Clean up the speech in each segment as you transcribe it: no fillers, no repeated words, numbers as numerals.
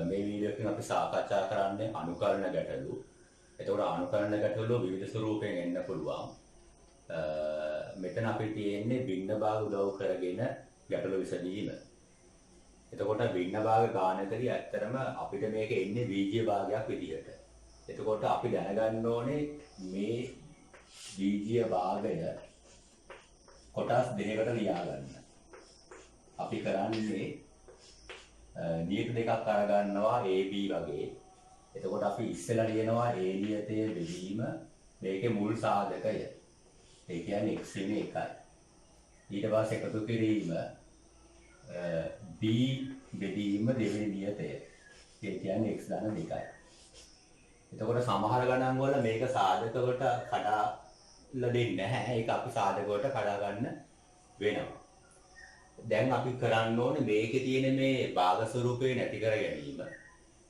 මේ වීඩියෝ එකෙන් අපි සාකච්ඡා කරන්නේ අනුකරණ ගැටලු. එතකොට අනුකරණ ගැටලු විවිධ ස්වරූපයෙන් එන්න පුළුවන්. මෙතන අපි තියෙන්නේ භින්න භාග උදව් කරගෙන ගැටලු විසඳීම. එතකොට භින්න භාග ගානකදී ඇත්තටම අපිට මේක එන්නේ බීජීය භාගයක් විදිහට. එතකොට අපි දැනගන්න ඕනේ මේ බීජීය භාගය කොටස් දෙකකට ලියා ගන්න. අපි කරන්නේ නියත දෙකක් අරගන්නවා AB වගේ. එතකොට අපි ඉස්සෙල්ලා ලියනවා A නියතයේ බෙදීම මේකේ මුල් සාධකය. ඒ කියන්නේ x = 1යි. ඊට පස්සේ එකතු කිරීම B බෙදීම දෙවෙනි නියතය. ඒ කියන්නේ x ධන 2යි. එතකොට සමහර ගණන් වල මේක සාධකවලට කඩලා දෙන්නේ නැහැ. ඒක අපි සාධකවලට කඩා ගන්න වෙනවා. දැන් අපි කරන්න ඕනේ මේකේ තියෙන මේ භාග ස්වරූපේ නැති කර ගැනීම.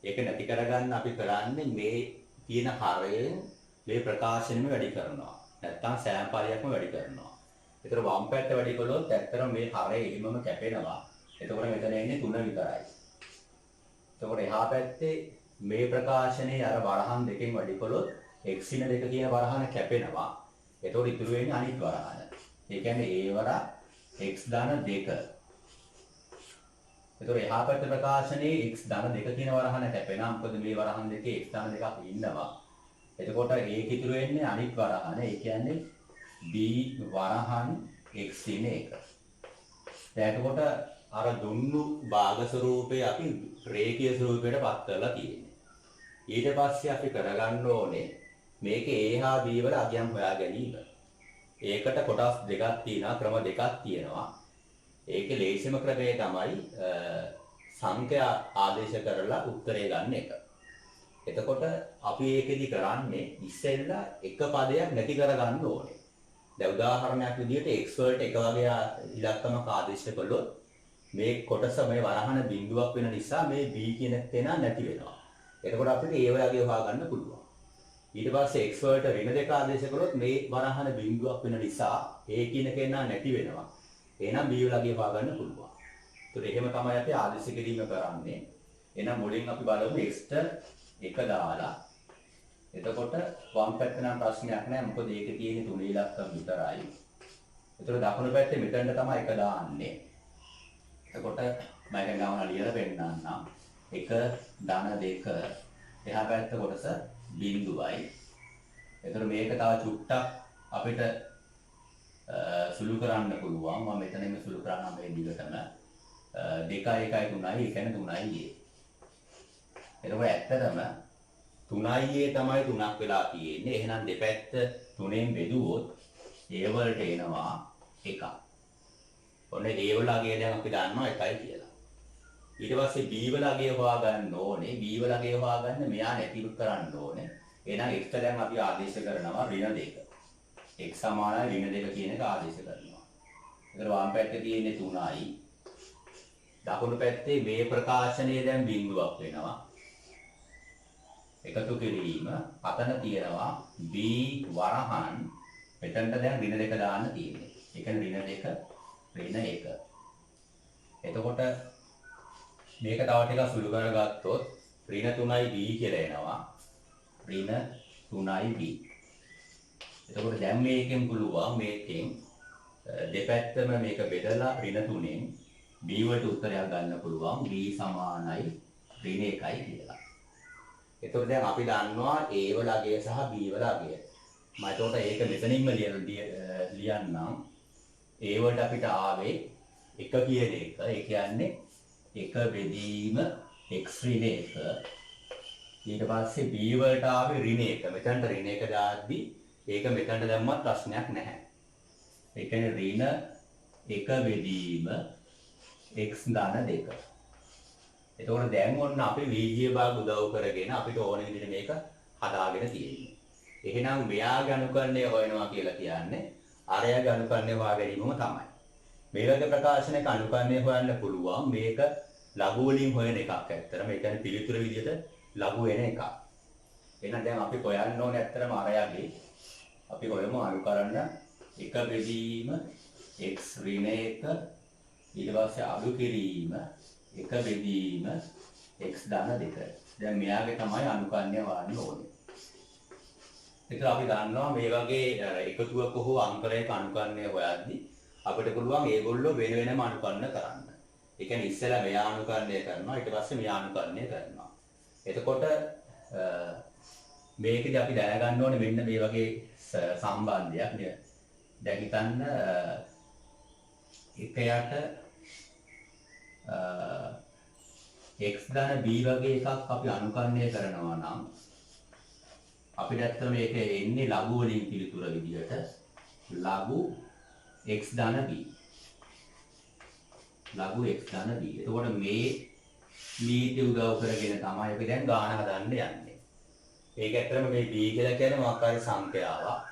ඒක නැති කරගන්න අපි කරන්නේ මේ තියෙන හරයෙන් මේ ප්‍රකාශනෙම වැඩි කරනවා. නැත්තම් සෑම පරියක්ම වැඩි කරනවා. ඒතර වම් පැත්ත වැඩි කළොත් ඇත්තටම මේ හරය එහෙමම කැපෙනවා. එතකොට මෙතන එන්නේ 3 විතරයි. එතකොට එහා පැත්තේ මේ ප්‍රකාශනයේ අර වරහන් දෙකෙන් වැඩි කළොත් x = 2 කියන වරහන කැපෙනවා. එතකොට ඉතුරු වෙන්නේ අනිත් වරහන. ඒ කියන්නේ a වරහ x ධන 2. එතකොට එහා පැත්ත ප්‍රකාශනයේ x ධන 2 කියන වරහන කැපෙනවා. මොකද මේ වරහන් දෙකේ x ධන 2ක් ඉන්නවා. එතකොට ඒක ඉතුරු වෙන්නේ අනිත් වරහන. ඒ කියන්නේ b වරහන් x = 1. දැන් එතකොට අර දුන්නු භාග ස්වරූපේ අපි රේඛීය ස්වරූපයට පත් කරලා තියෙන්නේ. ඊට පස්සේ අපි කරගන්න ඕනේ මේකේ a හා b වල අගයන් හොයා ගැනීම. ඒකට කොටස් දෙකක් තියෙනවා, ක්‍රම දෙකක් තියෙනවා. ඒකේ ලේසිම ක්‍රමය තමයි සංඛ්‍යා ආදේශ කරලා උත්තරය ගන්න එක. එතකොට අපි ඒකෙදි කරන්නේ ඉස්සෙල්ලා එක පදයක් නැති කරගන්න ඕනේ. දැන් උදාහරණයක් විදිහට x වලට එක වගේ ඉලක්කමක් ආදේශ කළොත් මේ කොටස මේ වරහන බිඳුවක් වෙන නිසා මේ b කියන තැන නැති වෙනවා. එතකොට අපිට a වගේ හොයාගන්න පුළුවන්. ඊට පස්සේ x වලට ඍණ 2 ආදේශ කළොත් මේ වරහන බිඳුවක් වෙන නිසා a කියන කෙනා නැති වෙනවා. එහෙනම් b වගේ හොයාගන්න පුළුවන්. ඒතර එහෙම තමයි අපි ආදේශ කිරීම කරන්නේ. එහෙනම් මුලින් අපි බලමු x ට 1 දාලා. එතකොට වම් පැත්ත නම් ප්‍රශ්නයක් නැහැ. මොකද ඒකේ තියෙන්නේ 3 ඉලක්කම් විතරයි. ඒතර දකුණු පැත්තේ මෙතනට තමයි 1 දාන්නේ. එතකොට මම ඒක ගාවන ලියලා පෙන්නන්නම්. 1 ධන 2 එහා පැත්ත කොටස බිඳුවයි. එතකොට මේක තව චුට්ටක් අපිට සුළු කරන්න පුළුවන්. මම මෙතනින්ම සුළු කරන්නම් මේ දිගටම 2 1 3යි. ඒ කියන්නේ 3යි. එතකොට ඇත්තටම 3යි තමයි 3ක් වෙලා තියෙන්නේ. එහෙනම් දෙපැත්ත 3ෙන් බෙදුවොත් a වලට එනවා 1. ඔන්න a වල අගය දැන් අපි දන්නවා 1යි කියලා. ඊට පස්සේ b වල අගය හොයාගන්න ඕනේ. b වල අගය හොයාගන්න මෙයා නැති කරන්න ඕනේ. එහෙනම් x ට දැන් අපි ආදේශ කරනවා ඍණ 2. x සමානයි ඍණ 2 කියන එක ආදේශ කරනවා. ඒතර වම් පැත්තේ තියෙන්නේ 3යි. දකුණු පැත්තේ මේ ප්‍රකාශනයේ දැන් බිඳුවක් වෙනවා. එකතු කිරීම අතන තියෙනවා b වරහන් මෙතනට දැන් ඍණ 2 දාන්න තියෙන්නේ. ඒ කියන්නේ ඍණ 2 ඍණ 1. එතකොට මේක තව ටිකක් සුළු කරගත්තොත් ඍණ 3යි b කියලා එනවා. ඍණ 3යි b. එතකොට දැන් මේකෙන් පුළුවන් මේකෙන් දෙපැත්තම මේක බෙදලා ඍණ 3ෙන් b වලට උත්තරයක් ගන්න පුළුවන්. b සමානයි ඍණ 1යි කියලා. එතකොට දැන් අපි දන්නවා a වල අගය සහ b වල අගය. මම එතකොට ඒක මෙතනින්ම ලියන්නම්. a වලට අපිට ආවේ 1 කියන එක. ඒ කියන්නේ 1 බෙදීම x ඍණ 1. ඊට පස්සේ b වලට ආවේ ඍණ 1. මෙතනට ඍණ 1 දාද්දි ඒක මෙතනට දැම්මත් ප්‍රශ්නයක් නැහැ. ඒ කියන්නේ ඍණ 1 බෙදීම x ධන 2. එතකොට දැන් ඔන්න අපි බීජීය භාග උදව් කරගෙන අපිට ඕන විදිහට මේක හදාගෙන තියෙන්නේ. එහෙනම් මෙයාගේ අනුකරණය හොයනවා කියලා කියන්නේ අරයාගේ අනුකරණය හොයා ගැනීමම තමයි. මේ වගේ ප්‍රකාශනයක අනුකරණය හොයන්න පුළුවන්. මේක ලඝු වලින් හොයන එකක් ඇත්තටම. ඒ කියන්නේ පිළිතුර විදිහට ලඝු වෙන එකක්. එහෙනම් දැන් අපි හොයන්න ඕනේ ඇත්තටම අරයාගේ අපි හොයමු අනුකරණ 1 බෙදීම x ඍණ 1 ඊට පස්සේ අඩු කිරීම 1 බෙදීම x ධන 2. දැන් මෙයාගේ තමයි අනුකරණය වන්න ඕනේ. ඒතර අපි දන්නවා මේ වගේ එකතුවක හෝ අංකලයක අනුකරණය හොයද්දී අපිට පුළුවන් ඒගොල්ලෝ වෙන වෙනම අනුකරණ කරන්න. ඒ කියන්නේ ඉස්සෙල්ලා මෙයා අනුකරණය කරනවා ඊට පස්සේ මෙයා අනුකරණය කරනවා. එතකොට මේකදී අපි දැනගන්න ඕනේ මෙන්න මේ වගේ සම්බන්ධයක් නේද? දැන් හිතන්න එකයට x ධන b වගේ එකක් අපි අනුකරණය කරනවා නම් අපිට ඇත්තට මේක එන්නේ ලඝු වලින් පිළිතුර විදිහට ලඝු x ධන b. ලඝු x ධන b. එතකොට මේ නීති උදව් කරගෙන තමයි අපි දැන් ගාන හදන්න යන්නේ. ඒක ඇත්තටම මේ b කියලා කියන්නේ මොකක් හරි සංඛ්‍යාවක්.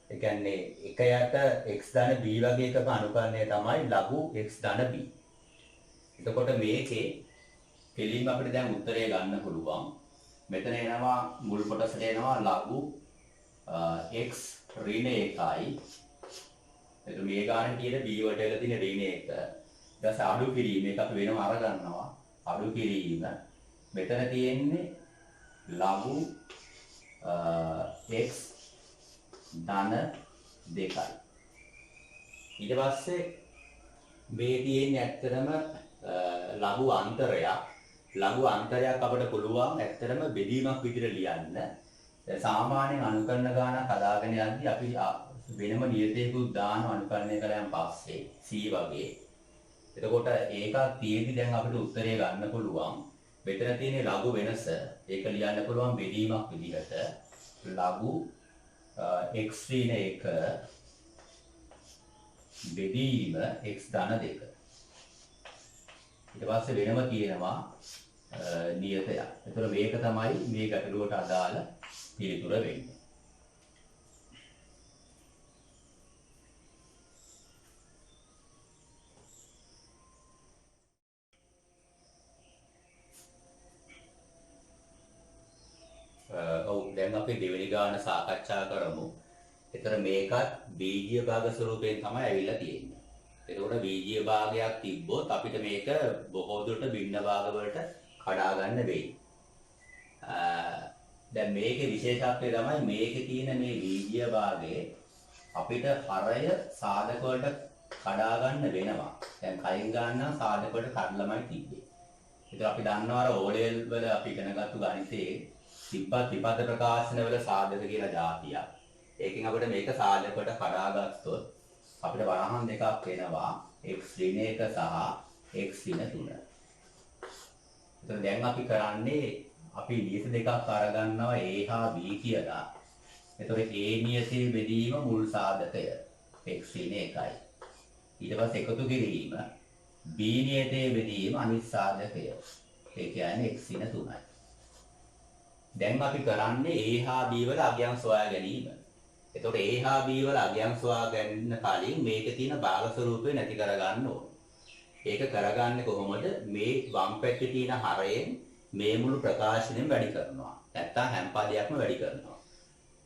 ඒ කියන්නේ එකයට x ධන b වගේ එකක අනුකරණය තමයි ලඝු x ධන b. එතකොට මේකේ කෙලින්ම අපිට දැන් උත්තරය ගන්න පුළුවන්. මෙතන එනවා මුල් කොටසට එනවා ලඝු x ඍණ 1යි. එතකොට මේ ගානේ තියෙන b වලට එලා තියෙන ඍණ 1. ඊට පස්සේ අඩු කිරීම එක අපි වෙනම අර ගන්නවා. අඩු කිරීම මෙතන තියෙන්නේ ලඝු x ධන 2යි. ඊට පස්සේ මේ තියෙන්නේ ඇත්තටම ලඝු අන්තරයක්. ලඝු අන්තරයක් අපිට පුළුවන් ඇත්තටම බෙදීමක් විදිහට ලියන්න. සාමාන්‍යයෙන් අනුකරණ ගානක් හදාගෙන යද්දී අපි වෙනම නියතයකුත් දාන අනුකරණය කළාන් පස්සේ c වගේ. එතකොට ඒකක් තියෙදි දැන් අපිට උත්තරය ගන්න පුළුවන්. මෙතන තියෙන ලඝු වෙනස ඒක ලියන්න පුළුවන් බෙදීමක් විදිහට ලඝු x ඍණ 1 බෙදීම x ධන 2. ඊට පස්සේ වෙනම තියෙනවා නියතයක්. ඒතර මේක තමයි මේ ගැටලුවට අදාළ පිළිතුර වෙන්නේ. දැන් අපි දෙවෙනි ගාන සාකච්ඡා කරමු. ඒතර මේකත් බීජීය භාග ස්වරූපයෙන් තමයි ඇවිල්ලා තියෙන්නේ. එතකොට බීජීය භාගයක් තිබ්බොත් අපිට මේක බොහෝ දුරට භින්න භාග වලට කඩා ගන්න වෙයි. දැන් මේකේ විශේෂත්වය තමයි මේකේ තියෙන මේ බීජීය භාගයේ අපිට හරය සාධක වලට කඩා ගන්න වෙනවා. දැන් කයින් ගන්න සාධක වලට කඩලාමයි තිබ්බේ. ඒතර අපි දන්නවා අර ඕලෙවල් වල අපි ඉගෙනගත්තු ගණිතයේ තිබ්බත් විපද ප්‍රකාශන වල සාධක කියලා જાතියක්. ඒකෙන් අපිට මේක සාධකයට කඩාගත්තොත් අපිට වරහන් දෙකක් වෙනවා x ඍණ 1 සහ x ඍණ 3. එතකොට දැන් අපි කරන්නේ අපි නියත දෙකක් අරගන්නවා a හා b කියලා. එතකොට a නියතයේ බෙදීම මුල් සාධකය x ඍණ 1යි. ඊට පස්සේ එකතු කිරීම b නියතයේ බෙදීම අනිත් සාධකය. ඒ කියන්නේ x ඍණ 3යි. දැන් අපි කරන්නේ a හා b වල අගයන් සොයා ගැනීම. එතකොට a හා b වල අගයන් සොයා ගන්න කලින් මේකේ තියෙන භාග ස්වරූපය නැති කරගන්න ඕනේ. ඒක කරගන්නේ කොහොමද? මේ වම් පැත්තේ තියෙන හරයෙන් මේ මුළු ප්‍රකාශනයෙන් වැඩි කරනවා. නැත්තම් හැම පදයක්ම වැඩි කරනවා.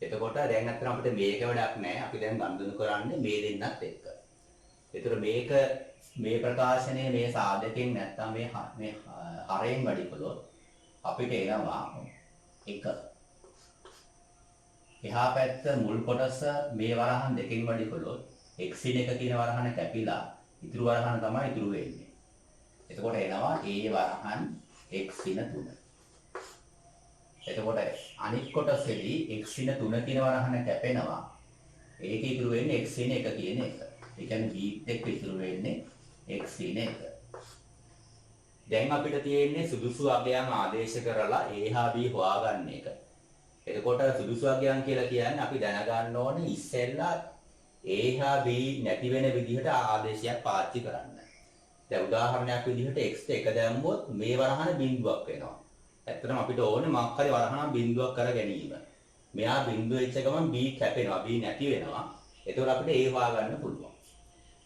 එතකොට දැන් අතන අපිට මේක වැඩක් නැහැ. අපි දැන් ගනුදෙනු කරන්නේ මේ දෙන්නත් එක්ක. එතකොට මේක මේ ප්‍රකාශනයේ මේ සාධකයෙන් නැත්තම් මේ හරයෙන් වැඩි කළොත් අපිට එනවා 1. එහා පැත්ත මුල් කොටස මේ වරහන් දෙකෙන් වැඩි කළොත් x ඍණ 1 තියෙන වරහන කැපිලා ඉතුරු වරහන තමයි ඉතුරු වෙන්නේ. එතකොට එනවා a වරහන් x ඍණ 3. එතකොට අනිත් කොටසේදී x ඍණ 3 කියන වරහන කැපෙනවා. ඒක ඉතුරු වෙන්නේ x ඍණ 1 කියන එක. ඒ කියන්නේ b එක්ක ඉතුරු වෙන්නේ x ඍණ 1. දැන් අපිට තියෙන්නේ සුදුසු අගයන් ආදේශ කරලා a හා b හොයාගන්න එක. එතකොට සුදුසු අගයන් කියලා කියන්නේ අපි දැනගන්න ඕනේ ඉස්සෙල්ලා a හා b නැති වෙන විදිහට ආදේශයක් පාවිච්චි කරන්න. දැන් උදාහරණයක් විදිහට x එක දැම්මොත් මේ වරහන බිඳුවක් වෙනවා. ඇත්තටම අපිට ඕනේ මොකක් හරි වරහන බිඳුවක් කර ගැනීම. මෙහා බිඳුව වෙච්ච ගමන් b කැපෙනවා, b නැති වෙනවා. එතකොට අපිට a හොයාගන්න පුළුවන්.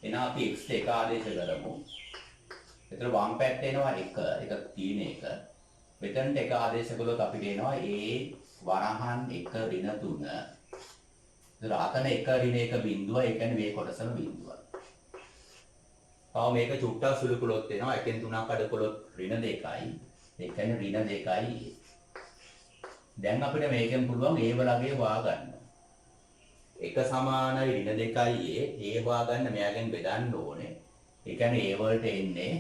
එහෙනම් අපි x එක ආදේශ කරමු. එතකොට වම් පැත්තේ එනවා 1 තියෙන එක. මෙතනට එක ආදේශ කළොත් අපිට එනවා a වරහන් 1 ඍණ 3. ඒතර අතන 1 ඍණ 1 බිඳුව, ඒ කියන්නේ මේ කොටසම බිඳුව. තව මේක චුට්ටක් සුළු කළොත් එනවා 1න් 3ක් අඩ කළොත් ඍණ 2යි. ඒ කියන්නේ ඍණ 2a. දැන් අපිට මේකෙන් පුළුවන් a වලගේ හොයාගන්න. එක සමානයි ඍණ 2a a හොයාගන්න මෙයාගෙන් බෙදන්න ඕනේ. ඒ කියන්නේ a වලට එන්නේ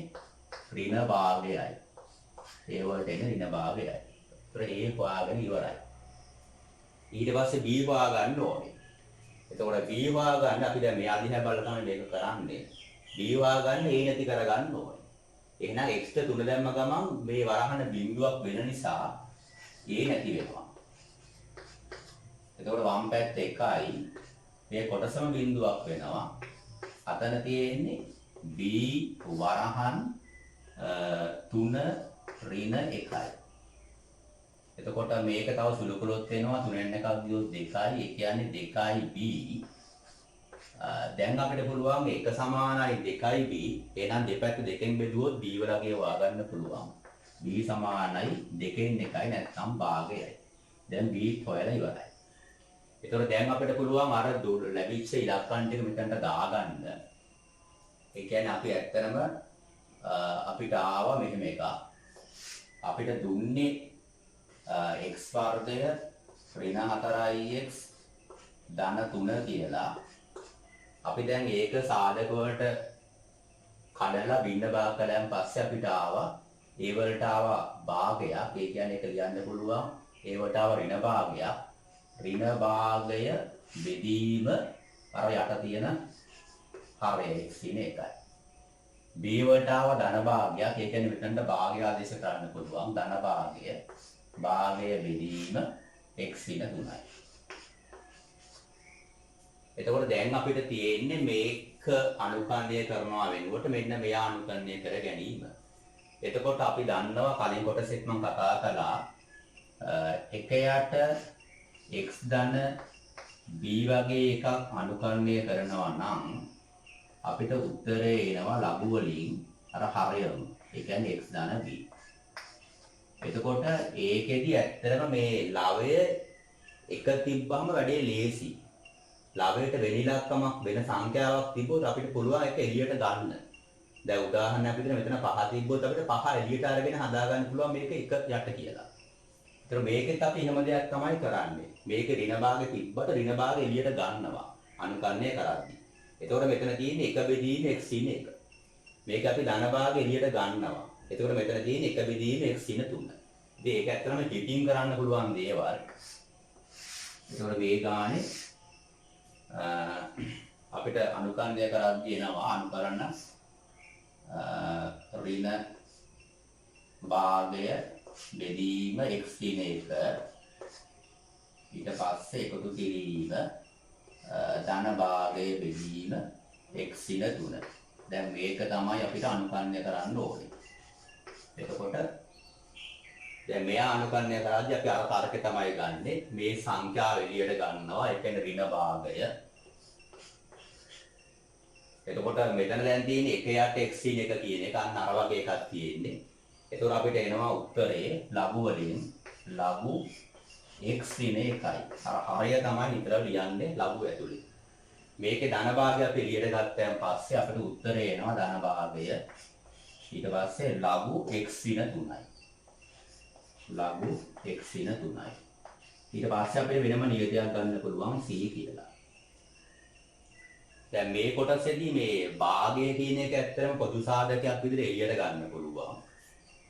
ඍණ භාගයයි. a වලට එන්නේ ඍණ භාගයයි. ඒතර a හොයාගෙන ඉවරයි. ඊට පස්සේ b හොයාගන්න ඕනේ. එතකොට b හොයාගන්න අපි දැන් මෙයා දිහා බලලා තමයි මේක කරන්නේ. b හොයාගන්න a නැති කරගන්න ඕනේ. එහෙනම් x ට 3 දැම්ම ගමන් මේ වරහන බිඳුවක් වෙන නිසා a නැති වෙනවා. එතකොට වම් පැත්ත 1යි මේ කොටසම බිඳුවක් වෙනවා. අතන තියෙන්නේ b වරහන් 3 ඍණ 1යි. එතකොට මේක තව සුළු කළොත් වෙනවා 3න් එකක් ගියොත් 2යි. ඒ කියන්නේ 2යි b. දැන් අපිට පුළුවන් එක සමානයි 2යි b. එහෙනම් දෙපැත්ත දෙකෙන් බෙදුවොත් b වලගේ හොයාගන්න පුළුවන්. b සමානයි 2න් 1යි නැත්නම් භාගයයි. දැන් b හොයලා ඉවරයි. ඒතකොට දැන් අපිට පුළුවන් අර ලැබිච්ච ඉලක්කම් ටික මෙතනට දාගන්න. ඒ කියන්නේ අපි ඇත්තටම අපිට ආවා මෙහෙම එකක්. අපිට දුන්නේ x වර්ගය ඍණ 4x ධන 3 කියලා. අපි දැන් ඒක සාධක වලට කඩලා බින්න භාග කළාන් පස්සේ අපිට ආවා ඒ වලට ආවා භාගයක්. ඒ කියන්නේ ඒක ලියන්න පුළුවන්. ඒ වලට ආවා ඍණ භාගයක්. ඍණ භාගය බෙදීම අර යට තියෙන හරය x ඉන එකයි. b වලට ආවා ධන භාගයක්. ඒ කියන්නේ මෙතනට භාගය ආදේශ කරන්න පුළුවන්. ධන භාගය භාගය බෙදීම x ඉන 3යි. එතකොට දැන් අපිට තියෙන්නේ මේක අනුකරණය කරනවා වෙනුවට මෙන්න මෙයා අනුකරණය කර ගැනීම. එතකොට අපි දන්නවා කලින් කොටසෙත් මම කතා කළා එකයට x ධන b වගේ එකක් අනුකරණය කරනවා නම් අපිට උත්තරේ එනවා ලඝු වලින් අර හරයම. ඒ කියන්නේ x ධන b. එතකොට ඒකෙදි ඇත්තටම මේ ලවය එක තිබ්බම වැඩේ ලේසි. ලවයට වෙන ඉලක්කමක් වෙන සංඛ්‍යාවක් තිබ්බොත් අපිට පුළුවන් ඒක එළියට ගන්න. දැන් උදාහරණයක් විදිහට මෙතන 5 තිබ්බොත් අපිට 5 එළියට අරගෙන හදා ගන්න පුළුවන් මේක එක යට කියලා. ඒතර මේකෙත් අපි එහෙම දෙයක් තමයි කරන්නේ. මේක ඍණ භාගෙ තිබ්බට ඍණ භාගෙ එළියට ගන්නවා අනුකරණය කරද්දී. එතකොට මෙතන තියෙන්නේ එක බෙදීම x ඉන 1. මේක අපි ධන භාගෙ එළියට ගන්නවා. එතකොට මෙතන තියෙන්නේ එක බෙදීම x ඉන 3. ඉතින් ඒක ඇත්තටම ටිකින් කරන්න පුළුවන් දේවල්. ඒතකොට මේ ගානේ අපිට අනුකරණය කරද්දී එනවා අනුකරණ ඍණ භාගය බෙදීම x ඉන 1. ඊට පස්සේ එකතු කිරීම ධන භාගය බෙදීම x ඉන 3. දැන් මේක තමයි අපිට අනුකරණය කරන්න ඕනේ. එතකොට දැන් මෙයා අනුකරණය කරද්දී අපි අර තරකේ තමයි ගන්නෙ. මේ සංඛ්‍යාව එළියට ගන්නවා. ඒ කියන්නේ ඍණ භාගය. එතකොට මෙතන දැන් තියෙන්නේ 1යට x ඉන 1 කියන එක අන්න අර වගේ එකක් තියෙන්නේ. එතකොට අපිට එනවා උත්තරේ ලඝු වලින් ලඝු x ඉන 1යි. අර හරය තමයි නිතර ලියන්නේ ලඝු ඇතුලේ. මේකේ ධන භාගය අපි එළියට ගත්තයන් පස්සේ අපිට උත්තරේ එනවා ධන භාගය. ඊට පස්සේ ලඝු x ඉන 3යි. ලඝු x ඉන 3යි. ඊට පස්සේ අපිට වෙනම නියතයක් ගන්න පුළුවන් c කියලා. දැන් මේ කොටසේදී මේ භාගය කියන එක ඇත්තටම පොදු සාධකයක් විදිහට එළියට ගන්න පුළුවන්.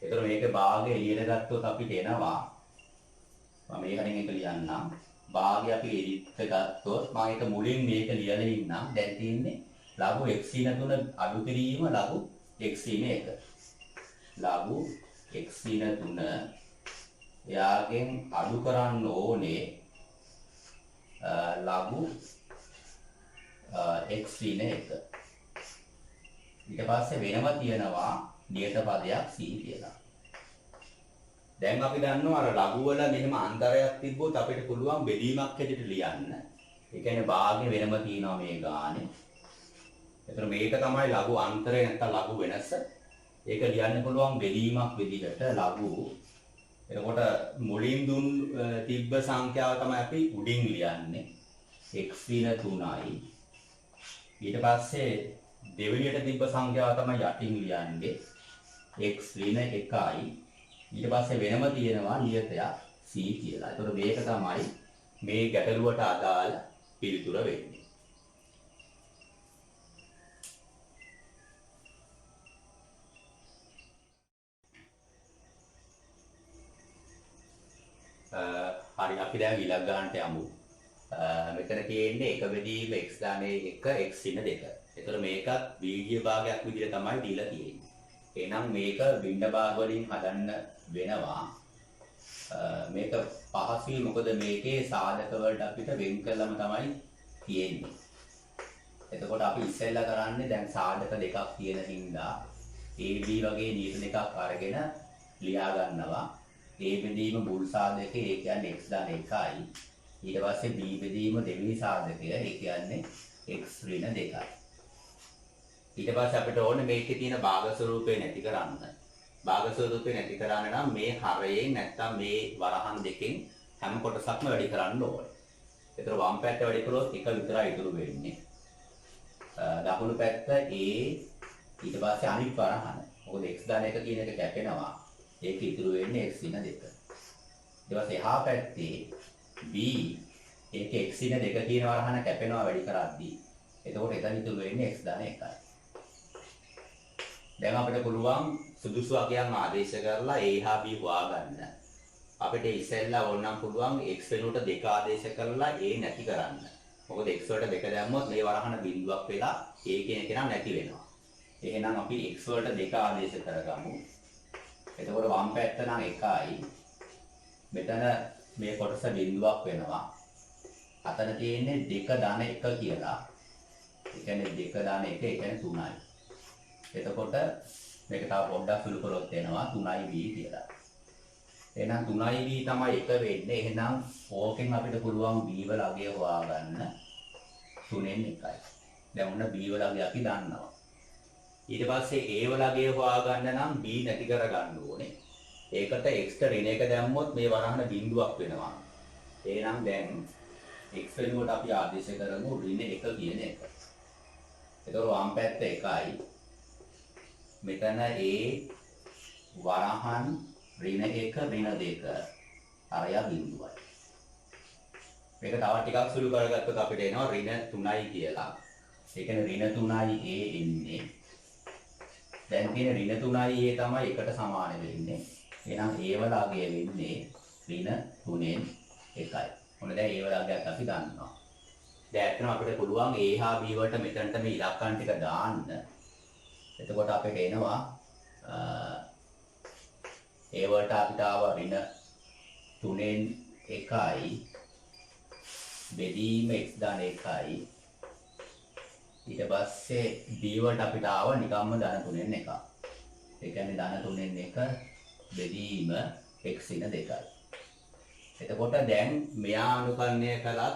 ඒතර මේක භාගය එළියට ගත්තොත් අපිට එනවා මම මේ කණෙන් එක ලියන්නම්. භාගය අපි එළියට ගත්තොත් මම ඒක මුලින් මේක ලියලා ඉන්නම්. දැන් තියෙන්නේ ලඝු x ඉන 3 අඩු කිරීම ලඝු x ඉන 1. ලඝු x ඉන 3 එයාගෙන් අඩු කරන්න ඕනේ ලඝු x ඉන 1. ඊට පස්සේ වෙනම තියෙනවා නියත පදයක් c කියලා. දැන් අපි දන්නවා අර ලඝු වල මෙහෙම අන්තරයක් තිබ්බොත් අපිට පුළුවන් බෙදීමක් හැටියට ලියන්න. ඒ කියන්නේ භාගය වෙනම තියෙනවා මේ ගානේ. ඒතර මේක තමයි ලඝු අන්තරය නැත්නම් ලඝු වෙනස. ඒක ලියන්න පුළුවන් බෙදීමක් විදිහට ලඝු. එතකොට මුලින් දුන් තිබ්බ සංඛ්‍යාව තමයි අපි උඩින් ලියන්නේ. x ඉන 3යි. ඊට පස්සේ දෙවෙනියට තිබ්බ සංඛ්‍යාව තමයි යටින් ලියන්නේ. x ඉන 1යි. ඊට පස්සේ වෙනම තියෙනවා නියතයක් C කියලා. ඒතකොට මේක තමයි මේ ගැටලුවට අදාළ පිළිතුර වෙන්නේ. හරි අපි දැන් ඊළඟ ගන්නට යමු. මෙතන තියෙන්නේ එක බෙදීම x ධානයේ 1 x සින 2. ඒතර මේකත් වීඩියෝ භාගයක් විදිහට තමයි දීලා තියෙන්නේ. එහෙනම් මේක බින්ද භාග වලින් හදන්න වෙනවා. මේක පහසුයි මොකද මේකේ සාධක වලට අපිට වෙන් කළම තමයි තියෙන්නේ. එතකොට අපි ඉස්සෙල්ලා කරන්නේ දැන් සාධක දෙකක් තියෙන හින්දා AB වගේ නියත දෙකක් අරගෙන ලියා ගන්නවා. A බෙදීම මුල් සාධකය ඒ කියන්නේ x ධන 1යි. ඊට පස්සේ B බෙදීම දෙවෙනි සාධකය ඒ කියන්නේ x ඍණ 2යි. ඊට පස්සේ අපිට ඕනේ මේකේ තියෙන භාග ස්වරූපය නැති කරන්න. භාග ස්වරූපය නැති කරන්න නම් මේ හරයෙන් නැත්තම් මේ වරහන් දෙකෙන් හැම කොටසක්ම වැඩි කරන්න ඕනේ. ඒතර වම් පැත්ත වැඩි කළොත් එක විතරයි ඉතුරු වෙන්නේ. දකුණු පැත්ත A ඊට පස්සේ අනිත් වරහන. මොකද x ධන 1 කියන එක කැපෙනවා. ඒක ඉතුරු වෙන්නේ x සින 2. ඊට පස්සේ එහා පැත්තේ b ඒක x සින 2 කියන වරහන කැපෙනවා වැඩි කරද්දී. එතකොට එතන ඉතුරු වෙන්නේ x ධන 1යි. දැන් අපිට පුළුවන් සුදුසු අගයන් ආදේශ කරලා a හා b හොයාගන්න. අපිට ඉස්සෙල්ලා ඕනනම් පුළුවන් x වෙනුවට 2 ආදේශ කරලා a නැති කරන්න. මොකද x වලට 2 දැම්මොත් මේ වරහන බිඳුවක් වෙලා a කියන එක නැති වෙනවා. එහෙනම් අපි x වලට 2 ආදේශ කරගමු. එතකොට වම් පැත්ත නම් 1යි. මෙතන මේ කොටස බිඳුවක් වෙනවා. අතන තියෙන්නේ 2 ධන 1 කියලා. ඒ කියන්නේ 2 ධන 1 ඒ කියන්නේ 3යි. එතකොට මේක තව පොඩ්ඩක් සුළු කරොත් එනවා 3යි b කියලා. එහෙනම් 3යි b තමයි 1 වෙන්නේ. එහෙනම් ඕකෙන් අපිට පුළුවන් b වල අගය හොයාගන්න 3න් 1යි. දැන් ඔන්න b වල අගය අපි දන්නවා. ඊට පස්සේ A වල අගය හොයාගන්න නම් B නැති කරගන්න ඕනේ. ඒකට x ට ඍණ 1 දැම්මොත් මේ වරහන බිඳුවක් වෙනවා. එහෙනම් දැන් x වෙනුවට අපි ආදේශ කරමු ඍණ 1 කියන එක. ඒතකොට වම් පැත්ත 1යි. මෙතන A වරහන් ඍණ 1 ඍණ 2 අරය බිඳුවයි. මේක තව ටිකක් සුළු කරගත්තොත් අපිට එනවා ඍණ 3යි කියලා. ඒ කියන්නේ ඍණ 3යි A එන්නේ. දැන් තියෙන ඍණ 3යි A තමයි 1ට සමාන වෙන්නේ. එහෙනම් A වල අගය වෙන්නේ ඍණ 3න් 1යි. මොන දැන් A වල අගයක් අපි දන්නවා. දැන් ඇත්තටම අපිට පුළුවන් A හා B වලට මෙතනට මේ ඉලක්කම් ටික දාන්න. එතකොට අපිට එනවා A වලට අපිට ආව ඍණ 3න් 1යි බෙදීම x ධන 1යි. ඊට පස්සේ b වලට අපිට ආව නිකම්ම ධන 3න් 1. ඒ කියන්නේ ධන 3න් 1 බෙදීම x සින 2යි. එතකොට දැන් මෙයා අනුකරණය කළත්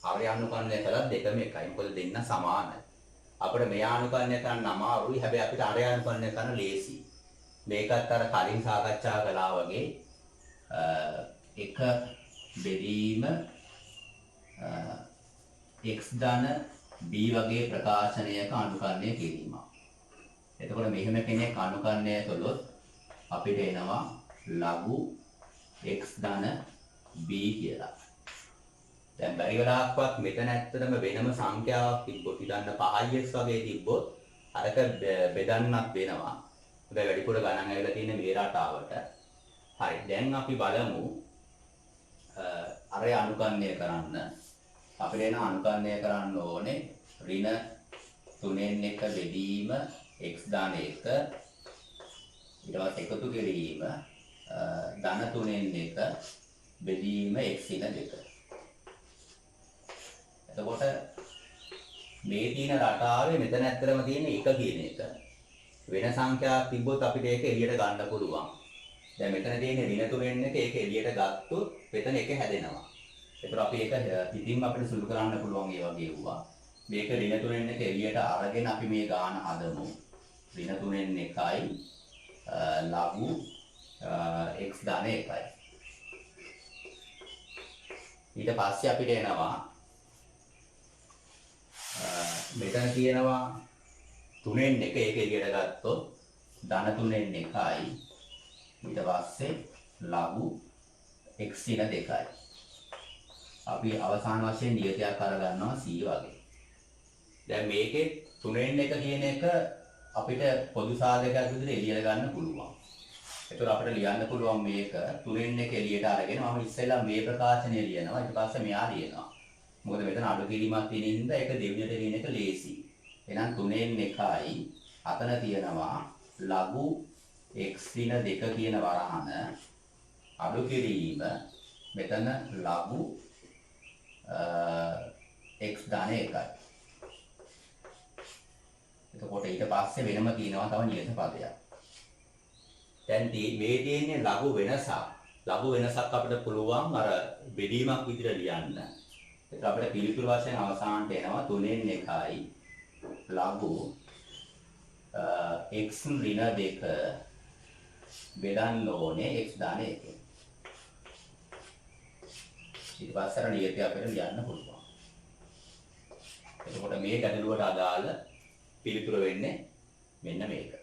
අරය අනුකරණය කළත් දෙකම එකයි. මොකද දෙන්න සමානයි. අපිට මෙයා අනුකරණය කරන්න අමාරුයි. හැබැයි අපිට අරය අනුකරණය කරන්න ලේසියි. මේකත් අර කලින් සාකච්ඡා කළා වගේ එක බෙදීම x ධන b වගේ ප්‍රකාශනයක අනුකරණය කිරීම. එතකොට මෙහෙම කෙනෙක් අනුකරණය කළොත් අපිට එනවා ලඝු x ධන b කියලා. දැන් බැරි වෙලාවක්වත් මෙතන ඇත්තටම වෙනම සංඛ්‍යාවක් තිබ්බොත් ඉදන්න 5x වගේ තිබ්බොත් අරක බෙදන්නත් වෙනවා. හැබැයි වැඩිපුර ගණන් ඇවිල්ලා තියෙන මේ රටාවට. හරි දැන් අපි බලමු අරය අනුකරණය කරන්න. අපිට එන අනුකරණය කරන්න ඕනේ ඍණ 3න් 1 බෙදීම x ධන 1 ඊට පස්සේ එකතු කිරීම ධන 3න් 1 බෙදීම x සින 2. එතකොට මේ තියෙන රටාවේ මෙතන ඇත්තටම තියෙන 1 කියන එක වෙන සංඛ්‍යාවක් තිබ්බොත් අපිට ඒක එළියට ගන්න පුළුවන්. දැන් මෙතන තියෙන ඍණ 3න් 1 ඒක එළියට ගත්තොත් මෙතන 1 හැදෙනවා. ඒතර අපි ඒක ඉතින් අපිට සුළු කරන්න පුළුවන් ඒ වගේ වුණා. මේක ඍණ 3න් 1 එළියට අරගෙන අපි මේ ගාන හදමු. ඍණ 3න් 1යි ලඝු x ධන 1යි. ඊට පස්සේ අපිට එනවා මෙතන තියෙනවා 3න් 1 ඒක එළියට ගත්තොත් ධන 3න් 1යි ඊට පස්සේ ලඝු x දින 2යි. අපි අවසාන වශයෙන් නියතයක් අරගන්නවා c වගේ. දැන් මේකේ 3න් 1 කියන එක අපිට පොදු සාධකයක් විදිහට එළියට ගන්න පුළුවන්. ඒතකොට අපිට ලියන්න පුළුවන් මේක 3න් 1 එළියට අරගෙන මම ඉස්සෙල්ලා මේ ප්‍රකාශනය ලියනවා. ඊට පස්සේ මෙයා ලියනවා. මොකද මෙතන අඩු කිරීමක් තියෙන හින්දා ඒක දෙවියට ලියන එක ලේසි. එහෙනම් 3න් 1යි අතන තියෙනවා ලඝු x දින 2 කියන වරහන අඩු කිරීම මෙතන ලඝු x ධන 1යි. එතකොට ඊට පස්සේ වෙනම තියෙනවා තව නියත පදයක්. දැන් මේ තියෙන්නේ ලඝු වෙනසක්. ලඝු වෙනසක් අපිට පුළුවන් අර බෙදීමක් විදිහට ලියන්න. ඒක අපිට පිළිතුරු වශයෙන් අවසානට එනවා 3න් 1යි ලඝු x ඍණ 2 බෙදන්න ඕනේ x ධන 1. ඊට පස්සේ අර නියතය අපිට ලියන්න පුළුවන්. එතකොට මේ ගැටලුවට අදාළ පිළිතුර වෙන්නේ මෙන්න මේක.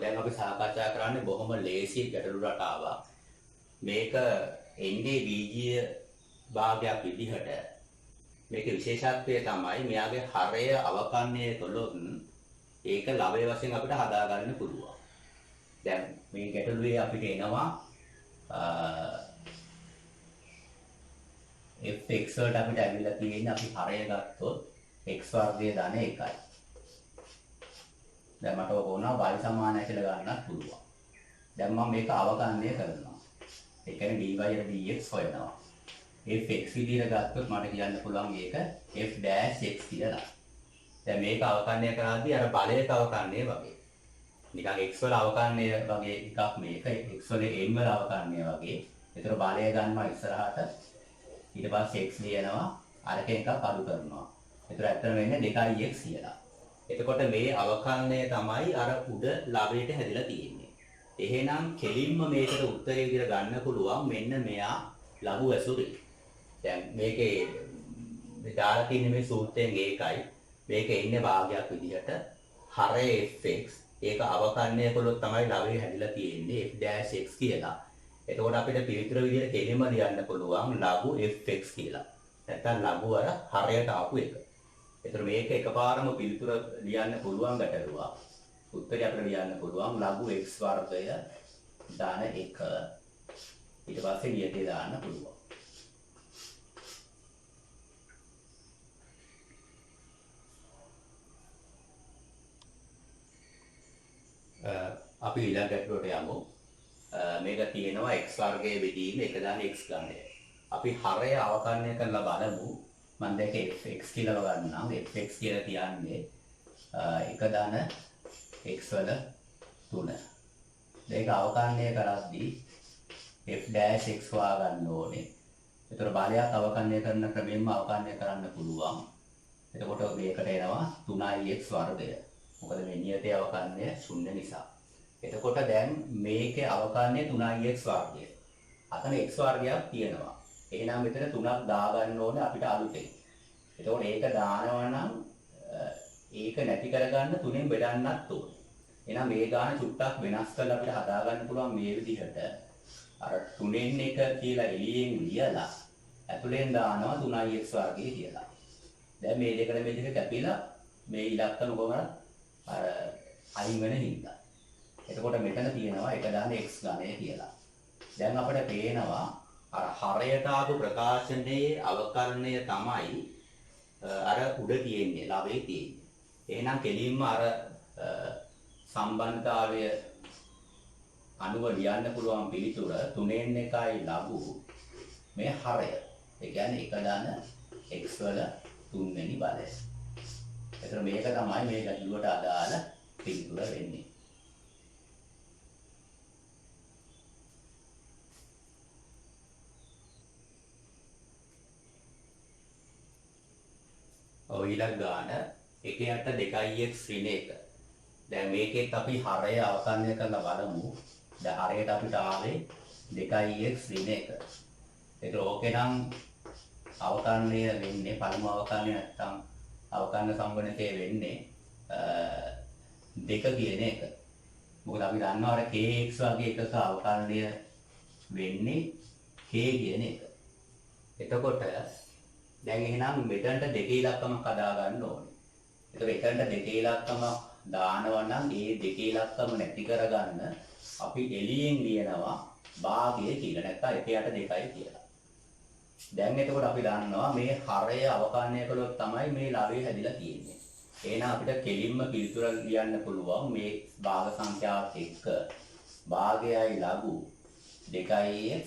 දැන් අපි සාකච්ඡා කරන්නේ බොහොම ලේසි ගැටලු රටාවක්. මේක එන්නේ බීජීය භාගයක් විදිහට. මේකේ විශේෂත්වය තමයි මෙයාගේ හරය අවකලනය කළොත් ඒක ලවය වශයෙන් අපිට හදා ගන්න පුළුවන්. දැන් මේ ගැටලුවේ අපිට එනවා fx වලට අපිට ඇවිල්ලා තියෙන්නේ අපි හරය ගත්තොත් x වර්ගය ධන 1යි. දැන් මට ඕක වුණා y සමානයි කියලා ගන්නත් පුළුවන්. දැන් මම මේක අවකලනය කරනවා. ඒ කියන්නේ dy dx හොයනවා. fx විදිහට ගත්තොත් මට කියන්න පුළුවන් මේක f' x කියලා. දැන් මේක අවකලනය කරද්දී අර බලයක අවකලනය වගේ. නිකන් x වල අවකලනය වගේ එකක් මේක x වල n වල අවකලනය වගේ. ඒතර බලය ගන්නවා ඉස්සරහට. ඊට පස්සේ x ලියනවා අරක එකක් අඩු කරනවා. ඒතර ඇත්තටම වෙන්නේ 2x කියලා. එතකොට මේ අවකලනය තමයි අර උඩ ලවයට හැදිලා තියෙන්නේ. එහෙනම් කෙලින්ම මේකට උත්තරේ විදිහට ගන්න පුළුවන් මෙන්න මෙයා ලඝු ඇසුරේ. දැන් මේකේ මේ දාලා තියෙන මේ සූත්‍රයෙන් ඒකයි. මේක ඉන්නේ භාගයක් විදිහට හරය fx. ඒක අවකලනය කළොත් තමයි ලවයේ හැදිලා තියෙන්නේ f' x කියලා. එතකොට අපිට පිළිතුර විදිහට කෙලින්ම ලියන්න පුළුවන් ලඝු fx කියලා. නැත්නම් ලඝු අර හරයට ආපු එක. ඒතර මේක එකපාරම පිළිතුර ලියන්න පුළුවන් ගැටලුවක්. උත්තරය අපිට ලියන්න පුළුවන් ලඝු x වර්ගය ධන 1. ඊට පස්සේ නියතේ දාන්න පුළුවන්. අපි ඊළඟ ගැටලුවට යමු. මේක තියෙනවා x වර්ගයේ බෙදීම 1 ධන x ගණනය. අපි හරය අවකලනය කරලා බලමු. මම දැක fx කියලා ගන්නම්. fx කියලා කියන්නේ 1 ධන x වල 3. මේක අවකලනය කරද්දී f' x හොයාගන්න ඕනේ. ඒතර බලයක් අවකලනය කරන ක්‍රමයෙන්ම අවකලනය කරන්න පුළුවන්. එතකොට මේකට එනවා 3x වර්ගය. මොකද මේ නියතයේ අවකලනය 0 නිසා. එතකොට දැන් මේකේ අවකලනය 3x වර්ගය. අතන x වර්ගයක් තියෙනවා. එහෙනම් මෙතන 3ක් දාගන්න ඕනේ අපිට අලුතෙන්. එතකොට ඒක දානවා නම් ඒක නැති කරගන්න 3ෙන් බෙදන්නත් ඕනේ. එහෙනම් මේ ගාන චුට්ටක් වෙනස් කරලා අපිට හදාගන්න පුළුවන් මේ විදිහට. අර 3ෙන් 1 කියලා එළියෙන් ලියලා ඇතුලෙන් දානවා 3x වර්ගය කියලා. දැන් මේ දෙකට මේ දෙක කැපිලා මේ ඉලක්කන කොහොමද අර අයින් වෙන හින්දා. එතකොට මෙතන තියෙනවා 1 දාන x ගණය කියලා. දැන් අපිට පේනවා අර හරයට ආපු ප්‍රකාශනයේ අවකලනය තමයි අර උඩ තියෙන්නේ ලවයේ තියෙන්නේ. එහෙනම් කෙලින්ම අර සම්බන්ධතාවය අනුව ලියන්න පුළුවන් පිළිතුර 3න් 1යි ලඝු මේ හරය. ඒ කියන්නේ 1 දාන x වල 3 වෙනි බලය. ඒතර මේක තමයි මේ ගැටලුවට අදාළ පිළිතුර වෙන්නේ. ඔය ඊළඟ ගාන 1යට 2x ඍණ 1. දැන් මේකෙත් අපි හරය අවකලනය කරලා බලමු. දැන් හරයට අපිට ආවේ 2x ඍණ 1. ඒක ඕකේ නම් අවකලනය වෙන්නේ පළමු අවකලනය නැත්නම් අවකලන සංගණකය වෙන්නේ 2 කියන එක. මොකද අපි දන්නවා අර kx වගේ එකක අවකලනය වෙන්නේ k කියන එක. එතකොට දැන් එහෙනම් මෙතනට දෙකේ ඉලක්කමක් හදා ගන්න ඕනේ. එතකොට එතනට දෙකේ ඉලක්කමක් දානවා නම් ඒ දෙකේ ඉලක්කම නැති කරගන්න අපි එළියෙන් ලියනවා භාගය කියලා. නැත්නම් 1/2 කියලා. දැන් එතකොට අපි දන්නවා මේ හරය අවකලනය කළොත් තමයි මේ ලවය හැදිලා තියෙන්නේ. එහෙනම් අපිට කෙලින්ම පිළිතුර ලියන්න පුළුවන් මේ භාග සංඛ්‍යාවත් එක්ක භාගයයි ලඝු 2x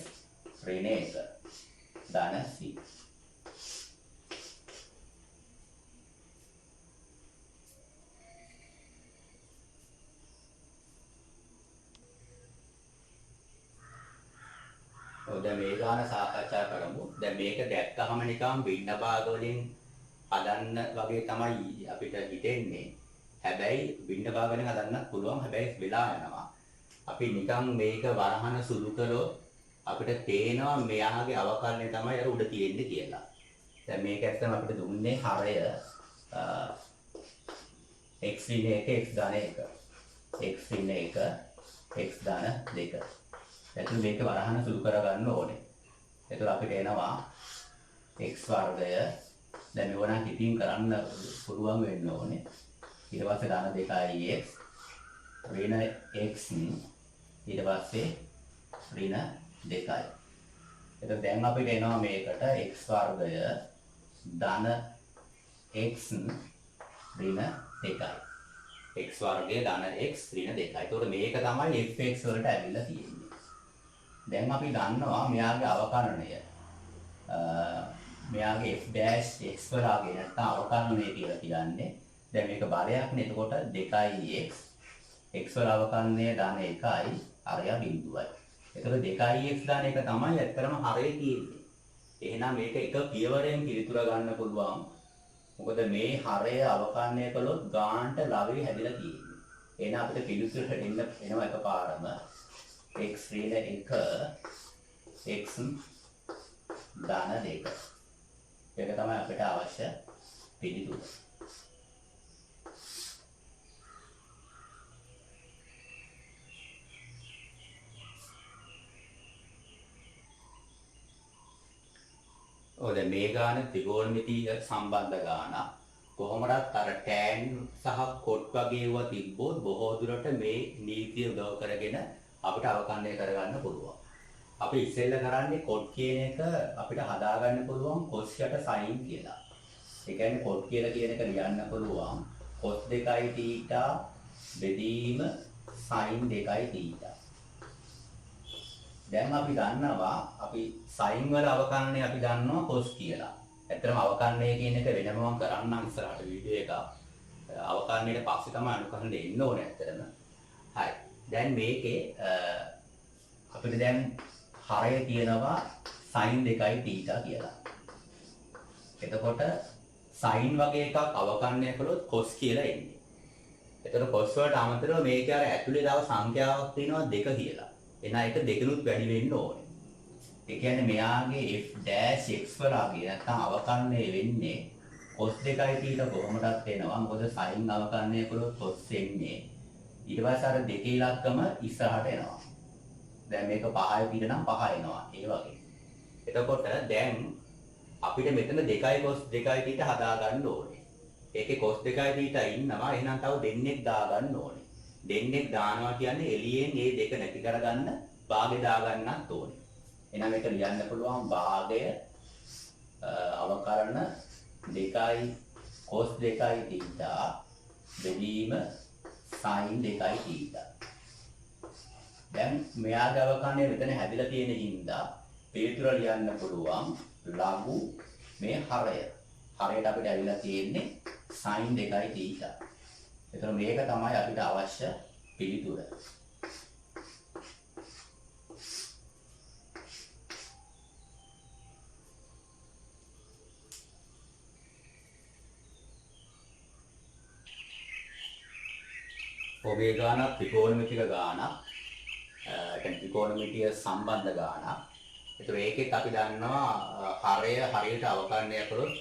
ඍණ 1 ධන c. දැන් මේ ගාන සාකච්ඡා කරමු. දැන් මේක දැක්කහම නිකන් භින්න භාග වලින් හදන්න වගේ තමයි අපිට හිතෙන්නේ. හැබැයි භින්න භාග වලින් හදන්නත් පුළුවන්. හැබැයි වෙලා යනවා. අපි නිකන් මේක වරහන සුදු කළොත් අපිට පේනවා මෙයාගේ අවකලනය තමයි අර උඩ තියෙන්නේ කියලා. දැන් මේක ඇත්තම අපිට දුන්නේ හරය x ඍණ 1 x ධන 1 x ඍණ 1 x ධන 2. එතකොට මේක වරහන සුදු කරගන්න ඕනේ. එතකොට අපිට එනවා x වර්ගය දැන් මේව නම් හිතින් කරන්න පුළුවන් වෙන්න ඕනේ. ඊට පස්සේ ධන 2x ඍණ x ඊට පස්සේ ඍණ 2යි. එතකොට දැන් අපිට එනවා මේකට x වර්ගය ධන x ඍණ 2යි. x වර්ගය ධන x ඍණ 2යි. එතකොට මේක තමයි fx වලට ඇවිල්ලා තියෙන්නේ. දැන් අපි දන්නවා මෙයාගේ අවකලනය මෙයාගේ f dash x වලගේ නැත්නම් අවකලනය කියලා කියන්නේ දැන් මේක බලයක්නේ. එතකොට 2x x වල අවකලනය ධන 1යි හරය බිඳුවයි. එතකොට 2x ධන 1 තමයි ඇත්තටම හරය තියෙන්නේ. එහෙනම් මේක එක පියවරෙන් පිළිතුර ගන්න පුළුවන්. මොකද මේ හරය අවකලනය කළොත් ගානට ලවය හැදිලා තියෙන්නේ. එහෙනම් අපිට පිළිතුර දෙන්න එනවා එකපාරම x ඍණ 1 x ධන 2. ඒක තමයි අපිට අවශ්‍ය පිළිතුර. දැන් මේ ගාන ත්‍රිකෝණමිතිය සම්බන්ධ ගාන කොහොමදත් අර tan සහ cot වගේ ඒවා තිබ්බොත් බොහෝ දුරට මේ නීතිය උදව් කරගෙන අපිට අවකලනය කරගන්න පුළුවන්. අපි ඉස්සෙල්ලා කරන්නේ cot කියන එක අපිට හදාගන්න පුළුවන් cos යට sin කියලා. ඒ කියන්නේ cot කියලා කියන එක ලියන්න පුළුවන් cos 2යි θ බෙදීම sin 2යි θ. දැන් අපි දන්නවා අපි sin වල අවකලනය අපි දන්නවා cos කියලා. ඇත්තටම අවකලනය කියන එක වෙනම මම කරන්නම් ඉස්සරහට වීඩියෝ එක. අවකලනයට පස්සේ තමයි අනුකරණය එන්න ඕනේ ඇත්තටම. හරි. දැන් මේකේ අපිට දැන් හරය තියෙනවා sin 2යි θ කියලා. එතකොට sin වගේ එකක් අවකලනය කළොත් cos කියලා එන්නේ. එතකොට cos වලට අමතරව මේකේ අර ඇතුලේ තව සංඛ්‍යාවක් තියෙනවා 2 කියලා. එහෙනම් ඒක දෙකනුත් වැඩි වෙන්න ඕනේ. ඒ කියන්නේ මෙයාගේ f dash x වලගේ නැත්නම් අවකලනය වෙන්නේ cos 2යි θ කොහොමදත් වෙනවා. මොකද sin අවකලනය කළොත් cos එන්නේ. ඊට පස්සේ අර දෙකේ ඉලක්කම ඉස්සරහට එනවා. දැන් මේක 5යි පිට නම් 5 එනවා. ඒ වගේ. එතකොට දැන් අපිට මෙතන 2යි cos 2යි θ හදා ගන්න ඕනේ. ඒකේ cos 2යි θ ඉන්නවා. එහෙනම් තව දෙන්නෙක් දා ගන්න ඕනේ. දෙන්නෙක් දානවා කියන්නේ එළියෙන් මේ දෙක නැති කරගන්න භාගය දා ගන්නත් ඕනේ. එහෙනම් මේක ලියන්න පුළුවන් භාගය අවකලන 2යි cos 2යි θ බෙදීම sin 2යි θ. දැන් මෙයාගේ අවකලනය මෙතන හැදිලා තියෙන හින්දා පිළිතුර ලියන්න පුළුවන් ලඝු මේ හරය. හරයට අපිට ඇවිල්ලා තියෙන්නේ sin 2යි θ. එතකොට මේක තමයි අපිට අවශ්‍ය පිළිතුර. ඔබේ ගාන ත්‍රිකෝණමිතික ගාන, ත්‍රිකෝණමිතිය සම්බන්ධ ගාන. ඒතර ඒකෙත් අපි දන්නවා හරය හරියට අවකලනය කළොත්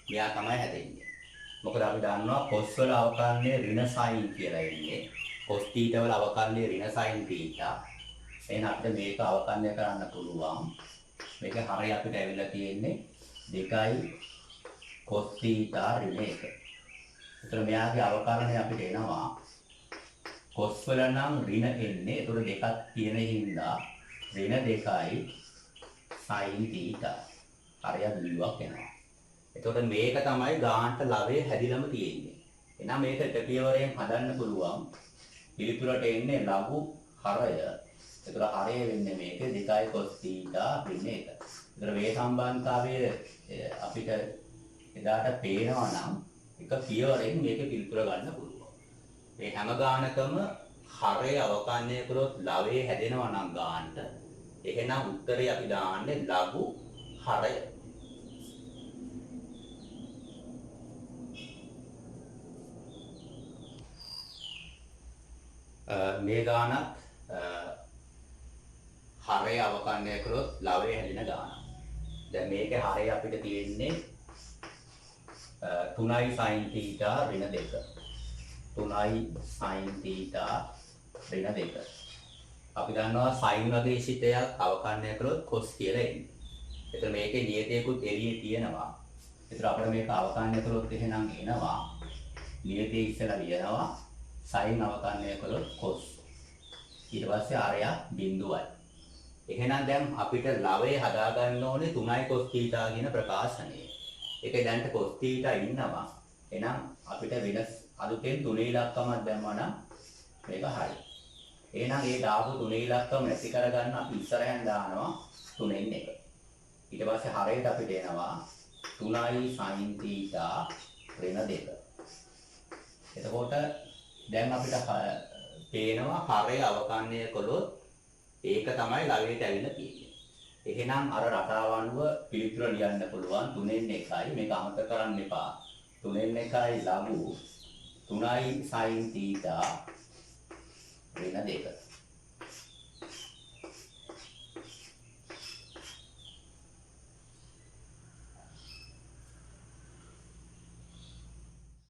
මෙයා තමයි හැදෙන්නේ. මොකද අපි දන්නවා cos වල අවකලනය ඍණ sin කියලා එන්නේ. cos θ වල අවකලනය ඍණ sin θ. එහෙනම් අපිට මේක අවකලනය කරන්න පුළුවන්. මේකේ හරය අපිට ඇවිල්ලා තියෙන්නේ 2 cos θ ඍණ 1. ඒතර මෙයාගේ අවකලනය අපිට එනවා cos වල නම් ඍණ එන්නේ. ඒතර දෙකක් තියෙන හින්දා ඍණ 2යි sin θ. හරය බිලුවක් එනවා. එතකොට මේක තමයි ගානට ලවයේ හැදිලම තියෙන්නේ. එහෙනම් මේක එක පියවරෙන් හදන්න පුළුවන්. පිළිතුරට එන්නේ ලඝු හරය. ඒතර හරය වෙන්නේ මේක 2 cos θ ඍණ 1. ඒතර මේ සම්බන්ධතාවය අපිට එදාට පේනවා නම් එක පියවරෙන් මේක පිළිතුර ගන්න පුළුවන්. මේ හැම ගානකම හරය අවකලනය කරොත් ලවයේ හැදෙනවා නම් ගානට. එහෙනම් උත්තරේ අපි දාන්නේ ලඝු හරය. මේ ගානත් හරය අවකලනය කළොත් ලවයේ හැදෙන ගානක්. දැන් මේකේ හරය අපිට තියෙන්නේ 3යි sin θ ඍණ 2. 3යි sin θ ඍණ 2. අපි දන්නවා sin වගේ ශිතයක් අවකලනය කළොත් cos කියලා එන්නේ. ඒතර මේකේ නියතයකුත් එළියේ තියෙනවා. ඒතර අපිට මේක අවකලනය කළොත් එහෙනම් එනවා නියතය ඉස්සලා ලියනවා sin අවකලනය කළොත් cos. ඊට පස්සේ ආරය බිඳුවයි. එහෙනම් දැන් අපිට ලවයේ හදා ගන්න ඕනේ 3යි cos θ කියන ප්‍රකාශනය. ඒකේ දැන්ට cos θ ඉන්නවා. එහෙනම් අපිට වෙනස් අලුතෙන් 3 ඉලක්කමක් දැම්මා නම් මේක හරි. එහෙනම් මේ දාපු 3 ඉලක්කම නැති කරගන්න අපි ඉස්සරහෙන් දානවා 3න් 1. ඊට පස්සේ හරයට අපිට එනවා 3යි sin θ ඍණ 2. එතකොට දැන් අපිට පේනවා හරය අවකලනය කළොත් ඒක තමයි ලවයට ඇවිල්ලා තියෙන්නේ. එහෙනම් අර රටාව අනුව පිළිතුර ලියන්න පුළුවන් 3න් 1යි මේක අමතක කරන්න එපා. 3න් 1යි ලඝු 3යි sin θ ඍණ 2.